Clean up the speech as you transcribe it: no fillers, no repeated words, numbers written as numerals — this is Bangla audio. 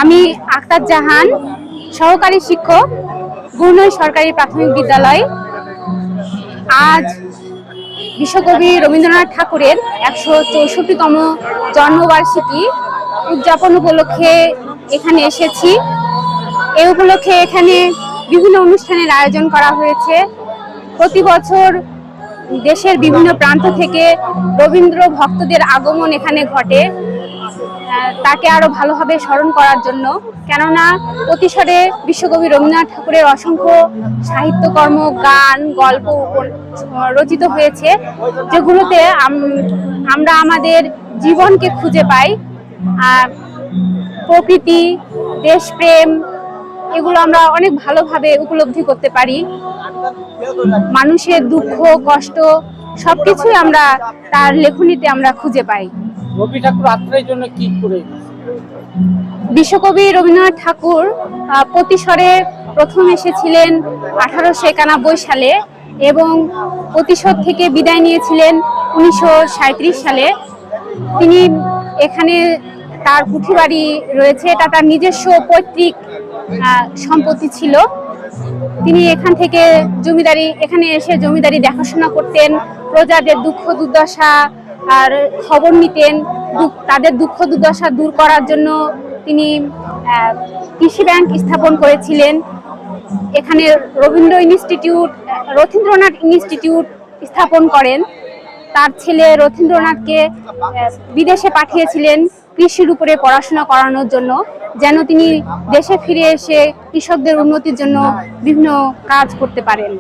আমি আক্তার জাহান, সহকারী শিক্ষক, গুরনই সরকারি প্রাথমিক বিদ্যালয়। আজ বিশ্বকবি রবীন্দ্রনাথ ঠাকুরের ১৬৪তম জন্মবার্ষিকী উদযাপন উপলক্ষে এখানে এসেছি। এই উপলক্ষে এখানে বিভিন্ন অনুষ্ঠানের আয়োজন করা হয়েছে। প্রতি বছর দেশের বিভিন্ন প্রান্ত থেকে রবীন্দ্র ভক্তদের আগমন এখানে ঘটে, তাকে আরো ভালোভাবে স্মরণ করার জন্য। কেননা অতিশরে বিশ্বকবি রবীন্দ্রনাথ ঠাকুরের অসংখ্য সাহিত্যকর্ম, গান, গল্প রচিত হয়েছে, যেগুলোতে আমরা আমাদের জীবনকে খুঁজে পাই। প্রকৃতি, দেশপ্রেম, এগুলো আমরা অনেক ভালোভাবে উপলব্ধি করতে পারি। মানুষের দুঃখ, কষ্ট সবকিছুই আমরা তার লেখনীতে আমরা খুঁজে পাই। রবি ঠাকুর আত্মার জন্য কি করে? বিশ্বকবি রবীন্দ্রনাথ ঠাকুর প্রতিশরে প্রথম এসেছিলেন 1891 সালে এবং প্রতিশোধ থেকে বিদায় নিয়েছিলেন 1937 সালে। তিনি এখানে তার কুঠি বাড়ি রয়েছে, এটা তার নিজস্ব পৈতৃক সম্পত্তি ছিল। তিনি এখানে এসে জমিদারি দেখাশোনা করতেন, প্রজাদের দুঃখ দুর্দশা আর খবর নিতেন। তাদের দুঃখ দুর্দশা দূর করার জন্য তিনি কৃষি ব্যাংক স্থাপন করেছিলেন। এখানে রথীন্দ্রনাথ ইনস্টিটিউট স্থাপন করেন। তার ছেলে রথীন্দ্রনাথকে বিদেশে পাঠিয়েছিলেন কৃষির উপরে পড়াশোনা করানোর জন্য, যেন তিনি দেশে ফিরে এসে কৃষকদের উন্নতির জন্য বিভিন্ন কাজ করতে পারেন।